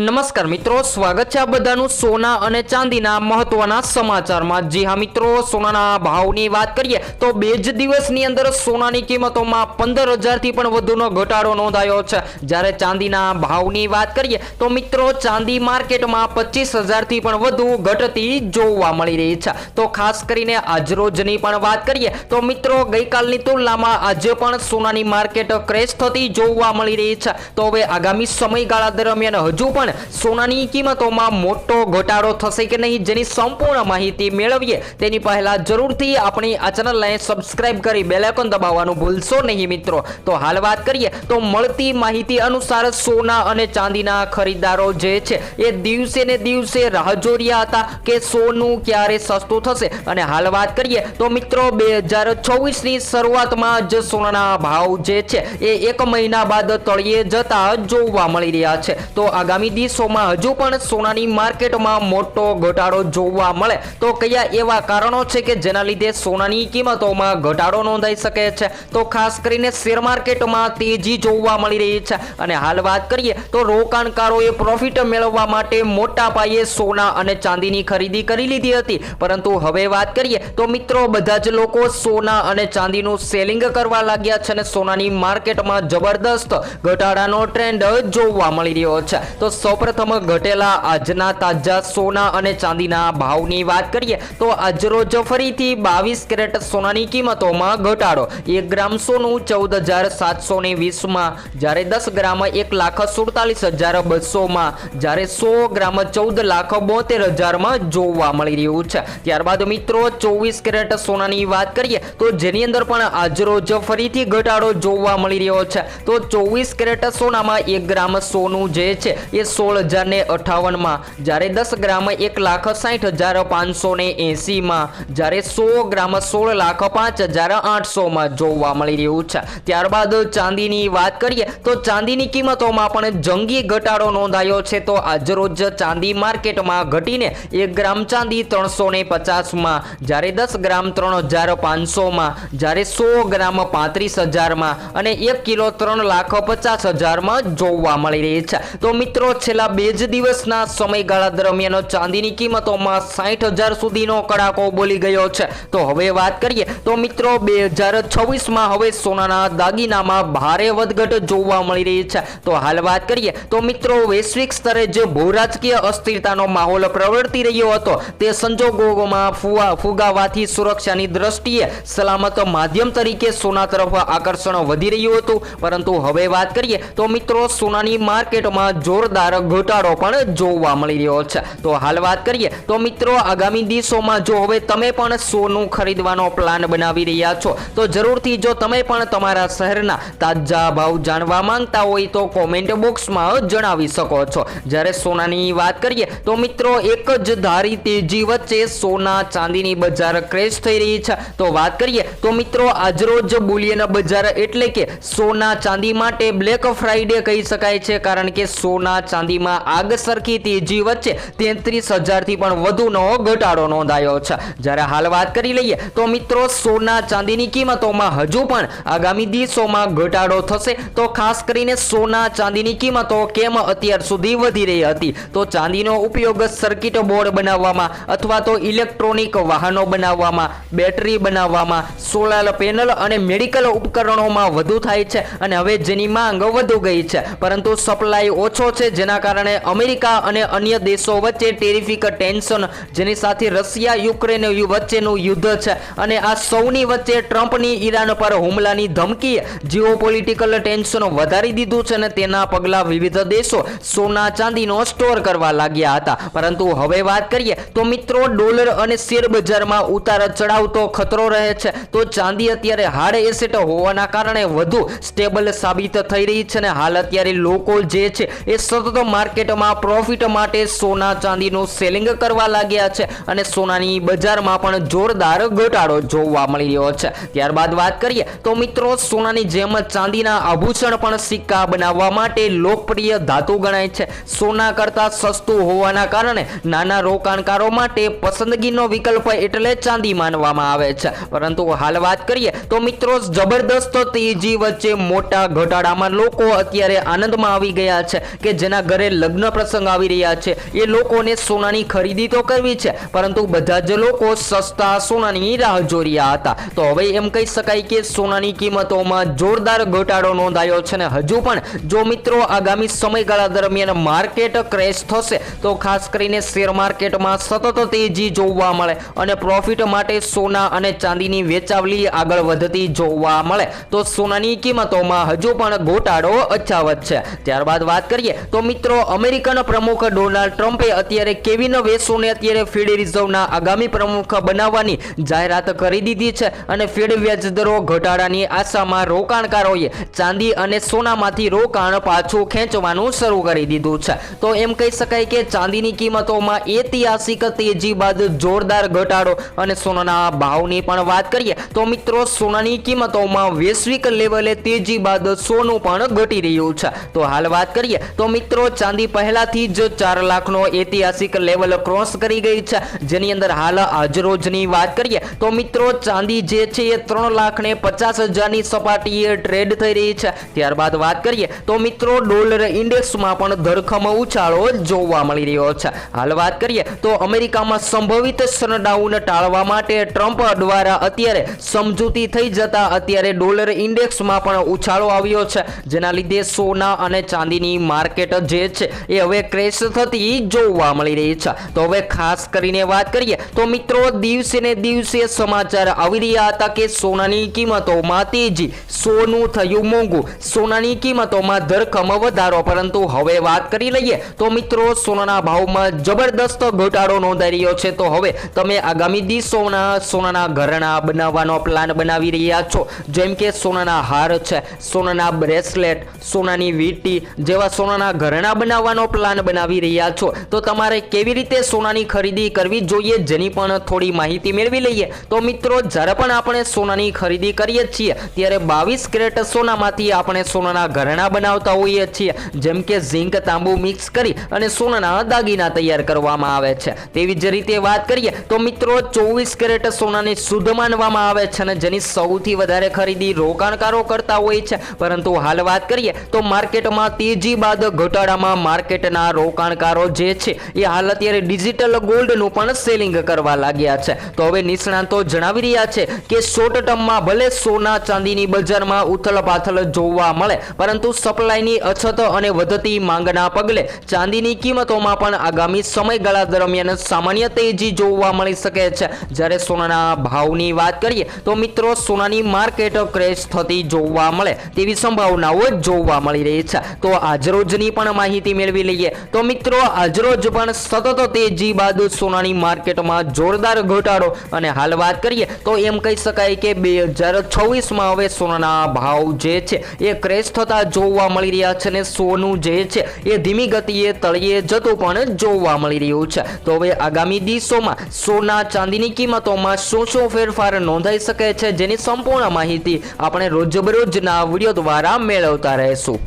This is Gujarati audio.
નમસ્કાર મિત્રો, સ્વાગત છે આ બધાનું સોના અને ચાંદીના મહત્વના સમાચારમાં। જી હા મિત્રો, સોનાના ભાવની વાત કરીએ તો બે જ દિવસની અંદર સોનાની કિંમતોમાં 15,000 થી પણ વધુનો ઘટાડો નોંધાયો છે। જ્યારે ચાંદીના ભાવની વાત કરીએ તો મિત્રો ચાંદી માર્કેટમાં 25,000 થી પણ વધુ ઘટતી જોવા મળી રહી છે। તો ખાસ કરીને આજરોજની પણ વાત કરીએ તો મિત્રો ગઈકાલની તુલનામાં આજે પણ સોનાની માર્કેટ ક્રેશ થતી જોવા મળી રહી છે। તો હવે આગામી સમયગાળા દરમિયાન હજુ પણ સોનાની કિંમતોમાં મોટો ઘટાડો થશે કે નહીં જેની સંપૂર્ણ માહિતી મેળવીએ તેની પહેલા જરૂરથી આપણી આ ચેનલને સબસ્ક્રાઇબ કરી બેલ આઇકોન દબાવવાનું ભૂલશો નહીં મિત્રો। તો હાલ વાત કરીએ તો મળતી માહિતી અનુસાર સોના અને ચાંદીના ખરીદદારો જે છે એ દિવસે ને દિવસે રાહ જોઈ રહ્યા હતા કે સોનું ક્યારે સસ્તું થશે। અને હાલ વાત કરીએ તો મિત્રો 2024 ની શરૂઆતમાં જ સોનાના ભાવ જે છે એ એક મહિના બાદ તળિયે જતા જોવા મળી રહ્યા છે। તો આગામી દિવસોમાં હજુ પણ સોનાની માર્કેટમાં મોટો ઘટાડો જોવા મળે તો કયા એવા કારણો છે કે જેના લીધે સોનાની કિંમતોમાં ઘટાડો નોંધાઈ શકે છે? તો ખાસ કરીને શેર માર્કેટમાં તેજી જોવા મળી રહી છે। અને હાલ વાત કરીએ તો રોકાણકારોએ પ્રોફિટ મેળવવા માટે મોટા પાયે સોના અને ચાંદીની ખરીદી કરી લીધી હતી, પરંતુ હવે વાત કરીએ તો મિત્રો બધા જ લોકો સોના અને ચાંદીનું સેલિંગ કરવા લાગ્યા છે અને સોનાની માર્કેટમાં જબરદસ્ત ઘટાડાનો ટ્રેન્ડ જોવા મળી રહ્યો છે। તો સૌપ્રથમ ઘટેલા આજના તાજા સોના અને ચાંદીના ભાવની વાત કરીએ તો આજરોજ ફરીથી 22 કેરેટ સોનાની કિંમતોમાં ઘટાડો। 1 ગ્રામ સોનું 14,720 માં, જ્યારે 10 ગ્રામ 1,47,200 માં, જ્યારે 100 ગ્રામ 14,72,000 માં જોવા મળી રહ્યું છે। ત્યારબાદ મિત્રો 24 કેરેટ સોનાની વાત કરીએ તો જેની અંદર પણ આજરોજ ફરીથી ઘટાડો જોવા મળી રહ્યો છે। તો 24 કેરેટ સોનામાં 1 ગ્રામ સોનું જે છે એ 16,058 માં, જ્યારે 10 ગ્રામ 1,60,580 માં, જ્યારે 100 ગ્રામ 16,05,800 માં જોવા મળી રહ્યું છે। ત્યારબાદ ચાંદીની વાત કરીએ તો ચાંદીની કિંમતોમાં પણ જંગી ઘટાડો નોંધાયો છે। તો આજરોજ ચાંદી માર્કેટમાં ઘટીને 1 ગ્રામ ચાંદી 350 માં, જ્યારે 10 ગ્રામ 3,500 માં, જ્યારે 100 ગ્રામ 35,000 માં અને 1 કિલો 3,50,000 માં જોવા મળી રહી છે। તો મિત્રો છેલ્લા 2 જ દિવસના સમયગાળા દરમિયાન ચાંદીની કિંમતોમાં 60,000 સુધીનો કડાકો બોલી ગયો છે। તો હવે વાત કરીએ તો મિત્રો 2026માં હવે સોનાના દાગીનામાં ભારે વધઘટ જોવા મળી રહી છે। તો હાલ વાત કરીએ તો મિત્રો વૈશ્વિક સ્તરે જે ભૂરાજકીય અસ્થિરતાનો માહોલ પ્રવર્તી રહ્યો હતો તે સંજોગોમાં ફુગાવાથી સુરક્ષાની દ્રષ્ટિએ સલામત માધ્યમ તરીકે સોના તરફ આકર્ષણ વધી રહ્યું હતું, પરંતુ હવે વાત કરીએ તો મિત્રો સોનાની માર્કેટમાં જોરદાર ઘટાડો પણ જોવા મળી રહ્યો છે। તો હાલ વાત કરીએ તો મિત્રો આગામી દિવસોમાં જો હવે તમે પણ સોનું ખરીદવાનો પ્લાન બનાવી રહ્યા છો તો જરૂરથી જો તમે પણ તમારા શહેરના તાજા ભાવ જાણવા માંગતા હોય તો કોમેન્ટ બોક્સમાં જણાવી શકો છો। જ્યારે સોનાની વાત કરીએ તો મિત્રો એક જ ધારી તેજી વચ્ચે સોના ચાંદીની બજાર ક્રેશ થઈ રહી છે। તો વાત કરીએ તો મિત્રો આજરોજ બુલિયન બજાર એટલે કે સોના ચાંદી માટે બ્લેક ફ્રાઈડે કહી શકાય છે, કારણ કે સોના ચાંદીમાં આગ સરખી તેજી વચ્ચે 33,000 થી પણ વધુનો ઘટાડો નોંધાયો છે। જ્યારે હાલ વાત કરી લઈએ તો મિત્રો સોના ચાંદીની કિંમતોમાં હજુ પણ આગામી દિવસોમાં ઘટાડો થશે। તો ખાસ કરીને સોના ચાંદીની કિંમતો કેમ અત્યાર સુધી વધી રહી હતી? તો ચાંદીનો ઉપયોગ સર્કિટ બોર્ડ બનાવવામાં અથવા તો ઇલેક્ટ્રોનિક વાહનો બનાવવામાં, બેટરી બનાવવામાં, સોલાર પેનલ અને મેડિકલ ઉપકરણોમાં વધુ થાય છે અને હવે જેની માંગ વધુ ગઈ છે, પરંતુ સપ્લાય ઓછો છે, જેના કારણે અમેરિકા અને અન્ય દેશો વચ્ચે ટેરિફિક ટેન્શન, જેની સાથે રશિયા યુક્રેન વચ્ચેનું યુદ્ધ છે અને આ સૌની વચ્ચે ટ્રમ્પની ઈરાન પર હુમલાની ધમકીએ જીઓપોલિટિકલ ટેન્શન વધારી દીધું છે અને તેના પગલા વિવિધ દેશો સોના ચાંદીનો સ્ટોર કરવા લાગ્યા હતા। પરંતુ હવે વાત કરીએ તો મિત્રો ડોલર અને શેર બજારમાં ઉતાર ચઢાવ તો ખતરો રહે છે। તો ચાંદી અત્યારે હાર્ડ એસેટ હોવાના કારણે વધુ સ્ટેબલ સાબિત થઈ રહી છે અને હાલ અત્યારે લોકો જે છે એ સતત માર્કેટમાં પ્રોફિટ માટે સોના ચાંદીનું સેલિંગ કરવા લાગ્યા છે અને સોનાની બજારમાં પણ જોરદાર ઘટાડો જોવા મળી રહ્યો છે। ત્યારબાદ વાત કરીએ તો મિત્રો સોનાની જેમ ચાંદીના આભૂષણ પણ સિક્કા બનાવવા માટે લોકપ્રિય ધાતુ ગણાય છે। સોના કરતા સસ્તું હોવાના કારણે નાના રોકાણકારો માટે પસંદગીનો વિકલ્પ એટલે ચાંદી માનવામાં આવે છે। પરંતુ હાલ વાત કરીએ તો મિત્રો જબરદસ્ત તેજી વચ્ચે મોટા ઘટાડામાં લોકો અત્યારે આનંદમાં આવી ગયા છે કે જેના ઘરે લગ્ન પ્રસંગ આવી રહ્યા છે એ લોકોને સોનાની ખરીદી તો કરવી છે, પરંતુ બધા જ લોકો સસ્તા સોનાની રાહ જોઈ રહ્યા હતા. તો હવે એમ કહી શકાય કે સોનાની કિંમતોમાં જોરદાર ઘટાડો નોંધાયો છે. ને હજુ પણ જો મિત્રો આગામી સમયગાળા દરમિયાન માર્કેટ ક્રેશ થશે તો ખાસ કરીને શેર માર્કેટમાં સતત તેજી જોવા મળે અને પ્રોફિટ માટે સોના અને ચાંદીની વેચાવલી આગળ વધતી જોવા મળે તો સોનાની કિંમતોમાં હજુ પણ ઘટાડો યથાવત છે. ત્યારબાદ વાત કરીએ તો મિત્રો અમેરિકન પ્રમુખ ડોનાલ્ડ ટ્રમ્પે અત્યારે કેવિન વેસોને અત્યારે ફેડ રિઝર્વના આગામી પ્રમુખ બનાવવાની જાહેરાત કરી દીધી છે અને ફેડ વ્યાજદરો ઘટાડાની આશામાં રોકાણકારોએ ચાંદી અને સોનામાંથી રોકાણ પાછું ખેંચવાનું શરૂ કરી દીધું છે. તો એમ કહી શકાય કે ચાંદીની કિંમતોમાં ઐતિહાસિક તેજી બાદ જોરદાર ઘટાડો અને સોનાના ભાવની પણ વાત કરીએ તો મિત્રો સોનાની કિંમતોમાં વૈશ્વિક લેવલે તેજી બાદ સોનું પણ ઘટી રહ્યું છે. તો હાલ વાત કરીએ તો મિત્રો ચાંદી પહેલાથી જ 4 લાખનો ઐતિહાસિક લેવલ ક્રોસ કરી ગઈ છે, જેની અંદર હાલ આજરોજની વાત કરીએ તો મિત્રો ચાંદી જે છે એ 3,50,000ની સપાટીએ ટ્રેડ થઈ રહી છે. ત્યારબાદ વાત કરીએ તો મિત્રો ડોલર ઇન્ડેક્સમાં પણ ધરખમ ઉછાળો જોવા મળી રહ્યો છે. હાલ વાત કરીએ તો અમેરિકામાં સંભવિત શટડાઉન ટાળવા માટે ટ્રમ્પ દ્વારા અત્યારે સમજૂતી થઈ જતા અત્યારે ડોલર ઇન્ડેક્સમાં પણ ઉછાળો આવ્યો છે, જેના લીધે સોના અને ચાંદીની માર્કેટ જે છે એ હવે ક્રેશ થતી જોવા મળી રહી છે. તો હવે ખાસ કરીને વાત કરીએ તો મિત્રો દિવસે ને દિવસે સમાચાર આવી રહ્યા હતા કે સોનાની કિંમતોમાં તેજી, સોનું થયું મોંઘું, સોનાની કિંમતોમાં ધરખમ વધારો. પરંતુ હવે વાત કરી લઈએ તો મિત્રો સોનાના ભાવમાં જબરદસ્ત ઘટાડો નોંધાઈ રહ્યો છે. તો હવે તમે આગામી દિવસોના સોનાના ઘરેણાં બનાવવાનો પ્લાન બનાવી રહ્યા છો, જેમ કે સોનાના હાર છે, સોનાના બ્રેસલેટ, સોનાની વીંટી જેવા સોનાના ઘરેણાં બનાવવાનો પ્લાન બનાવી રહ્યા છો તો તમારે કેવી રીતે સોનાની ખરીદી કરવી જોઈએ જેની પણ થોડી માહિતી મેળવી લઈએ. તો મિત્રો જ્યારે પણ આપણે સોનાની ખરીદી કરીએ છીએ ત્યારે 22 કેરેટ સોનામાંથી આપણે સોનાના ઘરેણાં બનાવતા હોઈએ છીએ, જેમ કે ઝીંક તાંબુ મિક્સ કરી અને સોનાના દાગીના તૈયાર કરવામાં આવે છે. તેવી જ રીતે વાત કરીએ તો મિત્રો 24 કેરેટ સોનાને શુદ્ધ માનવામાં આવે છે અને જેની સૌથી વધારે ખરીદી રોકાણકારો કરતા હોય છે. પરંતુ હાલ વાત કરીએ તો માર્કેટમાં તેજી બાદ ઘટાડામાં માર્કેટના રોકાણકારો જે છે એ હાલ અત્યારે ડિજિટલ ગોલ્ડનું પણ સેલિંગ કરવા લાગ્યા છે. તો હવે નિષ્ણાતો જણાવી રહ્યા છે કે શોર્ટ ટર્મમાં ભલે સોના ચાંદીની બજારમાં ઉથલપાથલ જોવા મળે, પરંતુ સપ્લાયની અછત અને વધતી માંગના પગલે ચાંદીની કિંમતોમાં પણ આગામી સમયગાળા દરમિયાન સામાન્ય તેજી જોવા મળી શકે છે. જ્યારે સોનાના ભાવની વાત કરીએ તો મિત્રો સોનાની માર્કેટ ક્રેશ થતી જોવા મળે તેવી સંભાવનાઓ જોવા મળી રહી છે. તો આજરોજની પણ માહિતી મેળવી લઈએ તો મિત્રો આજરોજ પણ સતત તેજી બાદ સોનાની માર્કેટમાં જોરદાર ઘટાડો અને હાલ વાત કરીએ તો એમ કહી શકાય કે 2026માં હવે સોનાના ભાવ જે છે એ ક્રેશ થતા જોવા મળી રહ્યા છે અને સોનું જે છે એ ધીમી ગતિએ તળિયે જતું પણ જોવા મળી રહ્યું છે. તો હવે આગામી દિવસોમાં સોના ચાંદીની કિંમતોમાં શું ફેરફાર નોંધાઈ શકે છે જેની સંપૂર્ણ માહિતી આપણે રોજબરોજના વિડીયો દ્વારા મેળવતા રહેશું.